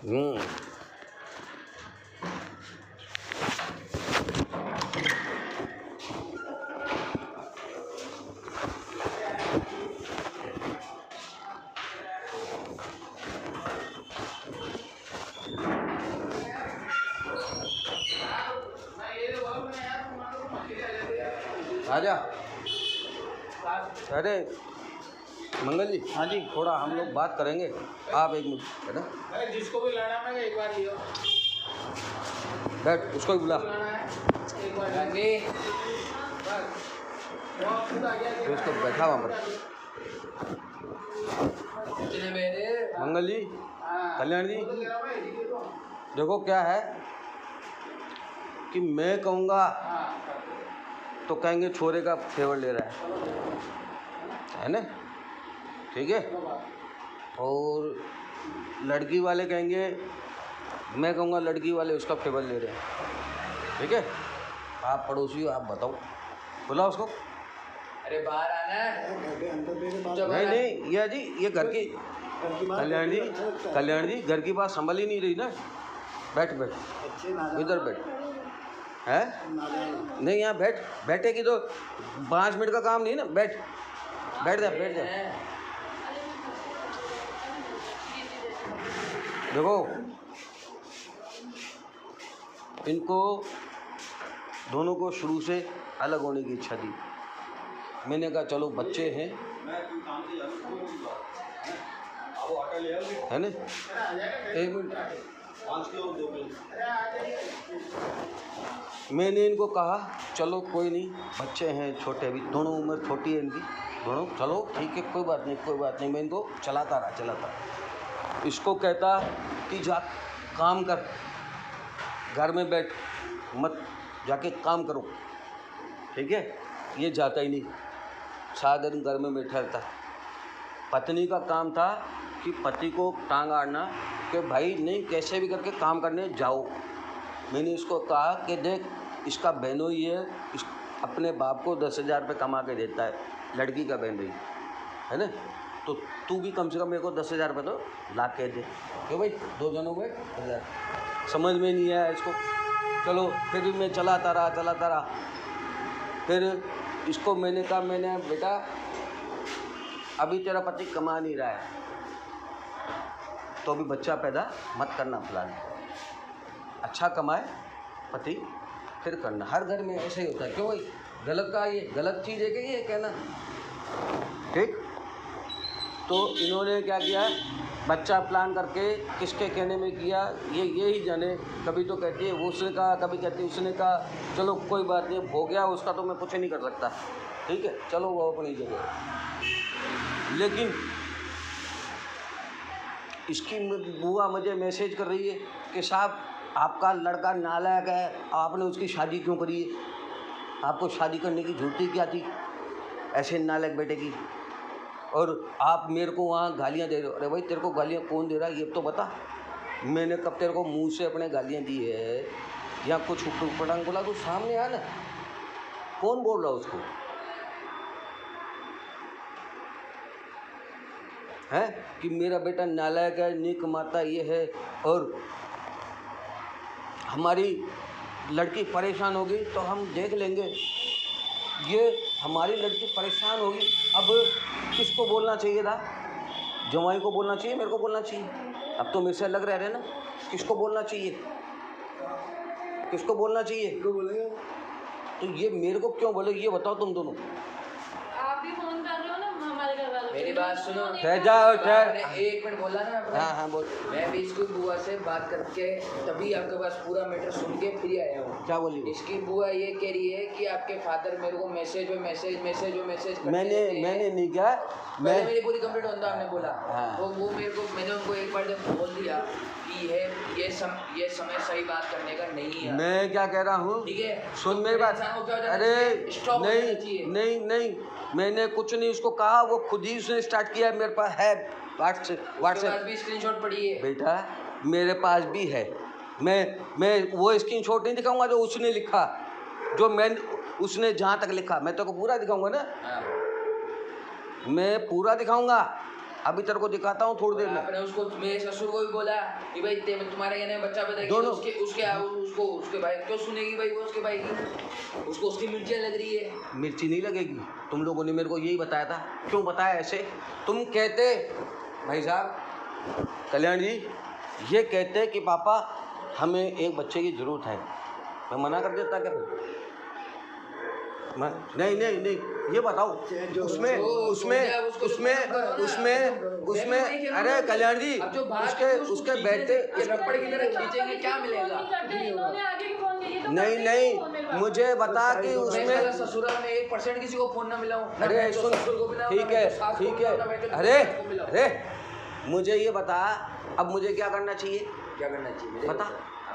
हम्म। आजा। अरे मंगल जी, हाँ जी, थोड़ा हम लोग बात करेंगे, आप एक मिनट है ना। अरे जिसको भी लाना है एक बार लियो। बैठ, उसको भी बुला। एक बार उसको बैठा वहाँ पर। मंगल जी, कल्याण जी, देखो क्या है कि मैं कहूँगा तो कहेंगे छोरे का फेवर ले रहा है ना, ठीक है। और लड़की वाले कहेंगे, मैं कहूँगा लड़की वाले उसका फेवर ले रहे हैं, ठीक है। आप पड़ोसी हो, आप बताओ, बुलाओ उसको। अरे बाहर आना है। नहीं नहीं, ये जी, ये घर की कल्याण जी घर की बात संभल ही नहीं रही ना। बैठ बैठ, इधर बैठ है। नहीं, यहाँ बैठेगी तो 5 मिनट का काम नहीं ना। बैठ जा। देखो, इनको दोनों को शुरू से अलग होने की इच्छा थी। मैंने कहा चलो बच्चे हैं, है ना। 1 मिनट, मैंने इनको कहा चलो कोई नहीं, बच्चे हैं छोटे, अभी दोनों उम्र छोटी है इनकी दोनों, चलो ठीक है, कोई बात नहीं। मैं इनको चलाता रहा। इसको कहता कि जा काम कर, घर में बैठ मत, जाके काम करो, ठीक है। ये जाता ही नहीं, सारा दिन घर में बैठा रहता। पत्नी का काम था कि पति को टांग आड़ना कि भाई नहीं, कैसे भी करके काम करने जाओ। मैंने इसको कहा कि देख, इसका बहनोई है, अपने बाप को 10,000 रुपये कमा के देता है, लड़की का बहनोई है ना। तो तू भी कम से कम मेरे को 10,000 रुपये तो ला के दे, क्यों भाई, 2 जनों में 10,000। समझ में नहीं आया इसको। चलो फिर भी मैं चलाता रहा। फिर इसको मैंने कहा, मैंने बेटा अभी तेरा पति कमा नहीं रहा है तो अभी बच्चा पैदा मत करना फिलहाल, अच्छा कमाए पति फिर करना। हर घर में ऐसे ही होता है, क्यों भाई, गलत का ये गलत चीज़ है कि ये कहना, ठीक। तो इन्होंने क्या किया, बच्चा प्लान करके किसके कहने में किया, ये ही जाने। कभी तो कहती है वो उसने कहा, कभी कहती है उसने कहा। चलो कोई बात नहीं, हो गया उसका तो मैं कुछ नहीं कर सकता, ठीक है, चलो वो अपनी जगह। लेकिन इसकी बुआ मुझे मैसेज कर रही है कि साहब आपका लड़का नालायक है, आपने उसकी शादी क्यों करी है, आपको शादी करने की जरूरत ही क्या थी ऐसे नालायक बेटे की। और आप मेरे को वहाँ गालियाँ दे रहे हो। अरे भाई, तेरे को गालियाँ कौन दे रहा है ये तो बता। मैंने कब तेरे को मुंह से अपने गालियाँ दी है या कुछ पटांग बोला, तो सामने आ ना, कौन बोल रहा उसको है कि मेरा बेटा नालायक है, नहीं कमाता, ये है। और हमारी लड़की परेशान होगी तो हम देख लेंगे, ये हमारी लड़की परेशान होगी। अब किसको बोलना चाहिए था, जवाई को बोलना चाहिए, मेरे को बोलना चाहिए। अब तो मेरे से अलग रह रहे ना, किसको बोलना चाहिए, किसको बोलना चाहिए, तो ये मेरे को क्यों बोले, ये बताओ तुम दोनों। आप भी फोन कर रहे हो ना हमारे घर वालों, मेरी बात सुनो। ठहर। 1 मिनट बोला ना आपने। हाँ बोल। मैं भी इसकी बुआ से बात करके तभी आपके पास पूरा मैटर सुन के फिर आया हूँ। क्या बोली? इसकी बुआ ये कह रही है कि आपके फादर मेरे को मैसेज मैंने नहीं किया। मैंने मेरी पूरी कंप्लीट होता हमने बोला। हाँ। तो वो मेरे को, मैंने उनको एक बार जब बोल दिया कि ये समय सही बात करने का नहीं है। मैं क्या कह रहा हूँ, ठीक है, सुन मेरी बात। अरे नहीं, मैंने कुछ नहीं उसको कहा, वो खुद ही उसने स्टार्ट किया। मेरे पास है व्हाट्सएप भी स्क्रीनशॉट पड़ी है बेटा, मेरे पास भी है। मैं वो स्क्रीनशॉट नहीं दिखाऊंगा जो उसने लिखा, जो उसने जहाँ तक लिखा मैं तो को पूरा दिखाऊंगा ना। हाँ। मैं पूरा दिखाऊंगा, अभी तेरे को दिखाता हूँ थोड़ी देर में। आपने उसको, मेरे ससुर को भी बोला कि भाई तुम्हारे कहने में बच्चा पैदा किया, दोनों। उसके भाई क्यों सुनेगी भाई, वो उसके भाई की, उसको उसकी मिर्चियाँ लग रही है। मिर्ची नहीं लगेगी, तुम लोगों ने मेरे को यही बताया था। क्यों बताया ऐसे? तुम कहते भाई साहब कल्याण जी, ये कहते कि पापा हमें एक बच्चे की ज़रूरत है, मैं मना कर देता क्या? नहीं नहीं नहीं, ये बताओ उसमें उसमें उसमें उसमें उसमें अरे कल्याण जी, उसके बेटे रबड़ की तरह खींचेंगे, क्या मिलेगा? नहीं नहीं, मुझे बता कि उसमें ससुराल में 1% किसी को फोन ना मिला हो। अरे सुन, ठीक है, अरे मुझे ये बता, अब मुझे क्या करना चाहिए? क्या करना चाहिए बता।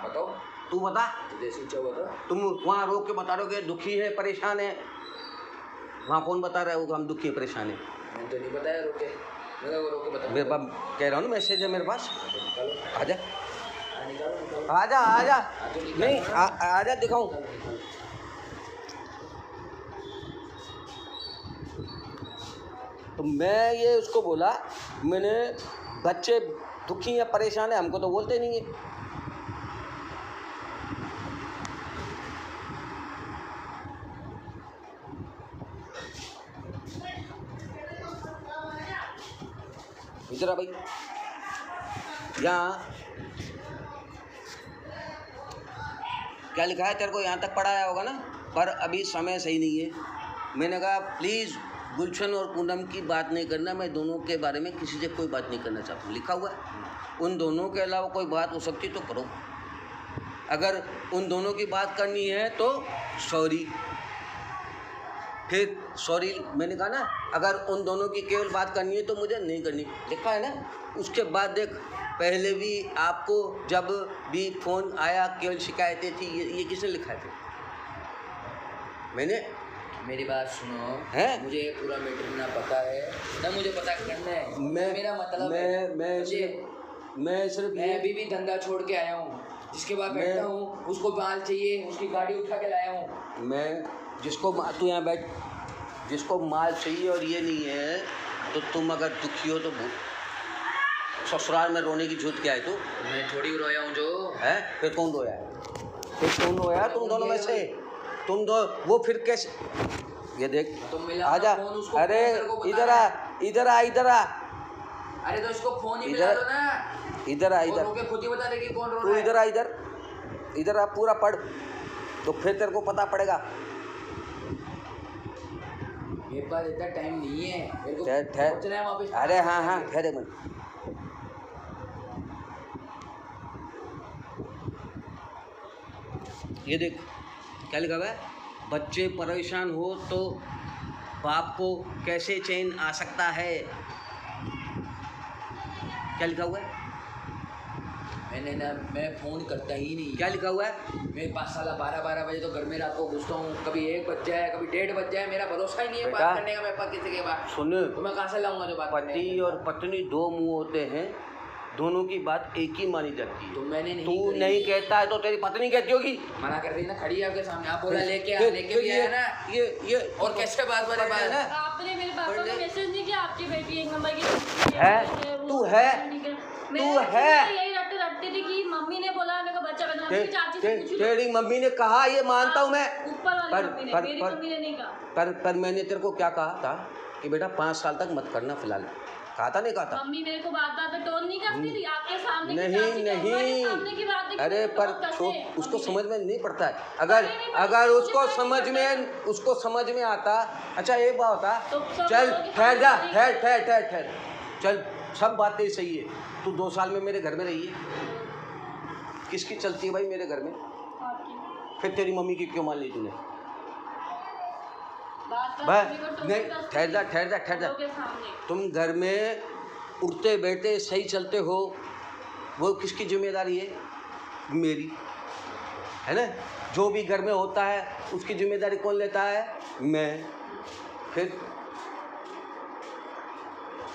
बताओ, तू बता। जैसे इच्छा बता। तुम वहाँ रोक के बता रहे हो कि दुखी है, परेशान है, वहाँ कौन बता रहा है वो हम दुखी है, परेशान है? मैंने तो नहीं बताया रोके, मैं रोके बता। मेरे पास कह रहा हूँ ना, मैसेज है मेरे पास। आजा निकालो। आजा आजा, नहीं आजा दिखाऊं। तो मैं ये उसको बोला, मैंने बच्चे दुखी या परेशान है, हमको तो बोलते नहीं है। इधर आ भाई, यहाँ क्या लिखा है तेरे को? यहाँ तक पढ़ाया होगा ना, पर अभी समय सही नहीं है। मैंने कहा प्लीज़ गुलशन और पूनम की बात नहीं करना, मैं दोनों के बारे में किसी से कोई बात नहीं करना चाहता हूँ। लिखा हुआ है, उन दोनों के अलावा कोई बात हो सकती तो करो, अगर उन दोनों की बात करनी है तो सॉरी, फिर सॉरी। मैंने कहा ना, अगर उन दोनों की केवल बात करनी है तो मुझे नहीं करनी, लिखा है ना। उसके बाद देख, पहले भी आपको जब भी फ़ोन आया केवल शिकायतें थी, ये किसने लिखा थे? मैंने। मेरी बात सुनो है, मुझे पूरा मैटर ना पता है ना, मुझे पता करना है। मेरा मतलब मैं सिर्फ मैं अभी भी धंधा छोड़ के आया हूँ, जिसके बाद बैठा हूँ उसको माल चाहिए, उसकी गाड़ी उठा के लाया हूँ मैं। जिसको तू यहाँ बैठ, जिसको माल चाहिए और ये नहीं है, तो तुम अगर दुखी हो तो ससुराल में रोने की झूठ क्या है? तू मैं थोड़ी रोया हूँ जो है, फिर कौन रोया है? फिर कौन रोया? तुम दोनों में से तुम दो। वो फिर कैसे? ये देख, आजा, अरे इधर आ इधर आ इधर आ। अरे तो इसको फोन ही मिला दो ना। इधर आ, इधर खुद ही बता देगी कौन रो रहा तू है। इधर आ, इधर आ, पूरा पढ़ तो फिर तेरे को पता पड़ेगा। मेरे पास इतना टाइम नहीं है, मेरे को ठहर पहुंचना है वापस। अरे हाँ ठहरे मन। ये देख क्या लिखा हुआ है, बच्चे परेशान हो तो बाप को कैसे चैन आ सकता है? क्या लिखा हुआ है? मैं फ़ोन करता ही नहीं। क्या लिखा हुआ है? मेरे पास साला 12 बजे तो घर में रात को घुसता हूँ, कभी 1 बज जाए, कभी 1:30 बज जाए, मेरा भरोसा ही नहीं है बात करने का। मेरे पास किसी के बात सुन, तो मैं कहाँ से लाऊंगा जो बात? पति और पत्नी 2 मुंह होते हैं, दोनों की बात एक ही मानी जाती है। तो मैंने नहीं, तू नहीं कहता है तो तेरी पत्नी कहती होगी। मना कर रही ना, खड़ी है आपके सामने, आप बोला लेके भी आया ना। ये और कैसे बात वाली बात है? आपने मेरे पापा को मैसेज नहीं किया आपकी बेटी 1 नंबर की है? तू है, तू है। यही रटती थी कि मम्मी ने बोला मेरे को बच्चा पैदा करना है, चाची से पूछ लो। तेरी मम्मी ने कहा, ये मानता हूँ मैं, ऊपर वाली मम्मी ने, मेरी मम्मी ने नहीं कहा। पर मैंने तेरे को क्या कहा था कि बेटा 5 साल तक मत करना फिलहाल, कहा था नहीं कहा था? मम्मी मेरे को बात पे टोन नहीं करती थी, आपके सामने की नहीं चाची के नहीं, सामने की बात है। अरे पर उसको समझ में नहीं पड़ता है। अगर उसको समझ में आता। अच्छा एक बात होता, चल ठहर जा, ठहर चल, सब बातें सही है। तू 2 साल में मेरे घर में रही है, किसकी चलती है भाई मेरे घर में? फिर तेरी मम्मी की क्यों मान ली तूने? नहीं, ठहर जा। तुम घर में उठते बैठते सही चलते हो, वो किसकी जिम्मेदारी है? मेरी, है ना। जो भी घर में होता है उसकी जिम्मेदारी कौन लेता है? मैं। फिर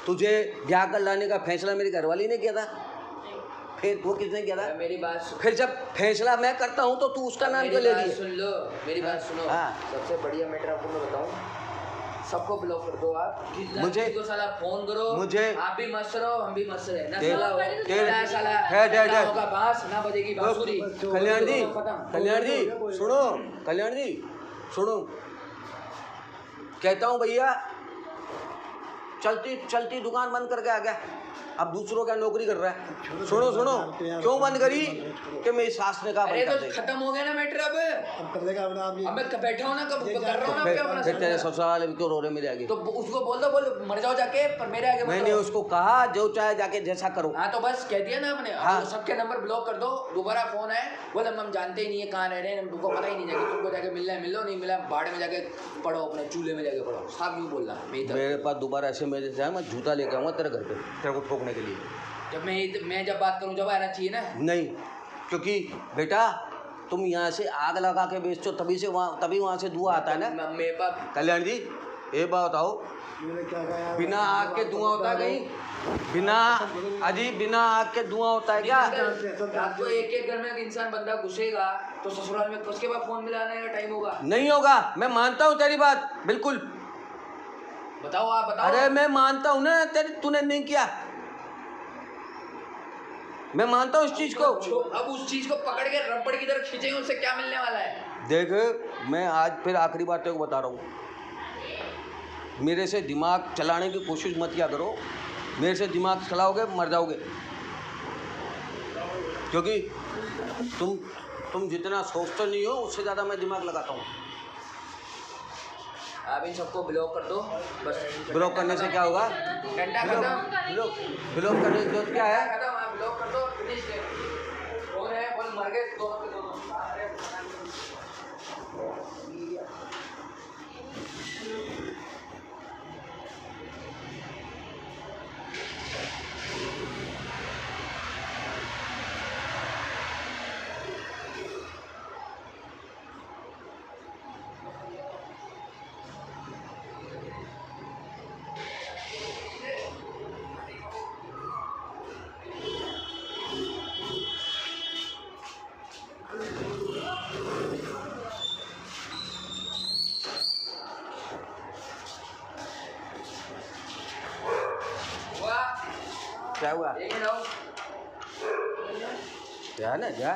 तुझे ब्याह कर लाने का फैसला मेरी घरवाली ने किया था, फिर वो किसने किया था? मेरी बात फिर जब फैसला मैं करता हूँ तो तू उसका नाम क्यों ले रही है? सुन लो, मेरी बात सुनो। हाँ। सबसे बढ़िया मैटर आपको मैं बताऊँ, सबको ब्लॉक कर दो आप। मुझे- को साला फोन करो, मुझे- आप भी मस्त रहो, हम भी मस्त रहे ना तेरे- साला। तेरे- ना साला है। ना होगा बांस, ना बजेगी बांसुरी। कल्याण जी, खत्म। कल्याण जी सुनो, कल्याण जी सुनो, कहता हूँ भैया चलती चलती दुकान बंद करके आ गया, अब दूसरों का नौकरी कर रहा है। सुनो सुनो, क्यों बंद करी कि मेरी सास ने कहा अरे बंद तो कर दे। खत्म हो गया ना मैटर अब कर देगा अपना आप अब मैं बैठा हूँ ना, कब कर रहा हूँ ना फिर अपना फिर तेरे ससुराल वाले भी क्यों रो रहे मेरे आगे? तो उसको बोल दो, बोल मर जाओ जाके, पर मेरे आगे मत मैंने रहो। उसको कहा जो चाहे जाके जैसा करो। हाँ तो बस कह दिया ना आपने। हाँ। अब सबके नंबर ब्लॉक कर दो, दोबारा फोन है बोले हम जानते ही नहीं है कहाँ रह रहे हैं, तुमको पता ही नहीं, जाके तुमको जाके मिलना है मिल लो, नहीं मिला बाड़ में जाके पढ़ो, अपने चूल्हे में जाके पढ़ो। साहब यूँ बोलना मेरी तरफ। मेरे पास दोबारा ऐसे मेरे से मैं जूता लेके आऊँगा तेरे घर पे, तेरे को ठोकने के लिए। जब मैं जब बात करूँ जब आना चाहिए ना। नहीं, क्योंकि बेटा तुम यहाँ से आग लगा के बेचो, तभी वहाँ से धुआं आता है ना। मेरे पास कल्याण जी ये बात बताओ, मैंने क्या कहा, बिना आग के धुआं होता है कहीं? बिना आग के धुआं होता है क्या? रात को एक घर में इंसान बंदा घुसेगा तो ससुराल में उसके बाद फोन मिलाने का टाइम होगा। नहीं होगा, मैं मानता हूँ तेरी बात बिल्कुल। बताओ आप बताओ। अरे मैं मानता हूँ ना, तूने नहीं किया, मैं मानता हूँ इस चीज को। अब उस चीज को पकड़ के रबड़ की तरह खींचेंगे, उससे क्या मिलने वाला है? देख, मैं आज फिर आखिरी बात तेरे को बता रहा हूँ, मेरे से दिमाग चलाने की कोशिश मत किया करो। मेरे से दिमाग चलाओगे मर जाओगे, क्योंकि तुम जितना सोचते नहीं हो उससे ज़्यादा मैं दिमाग लगाता हूँ। आप इन सबको ब्लॉक कर दो बस। ब्लॉक करने से क्या होगा? डंडा खत्म, ब्लॉक करने से जो क्या है? खत्म, आप ब्लॉक कर दो, फिनिश है। कौन है बोल, मर गए दोनों के दोनों। अरे क्या हुआ? एक मिनट आओ। क्या ना जा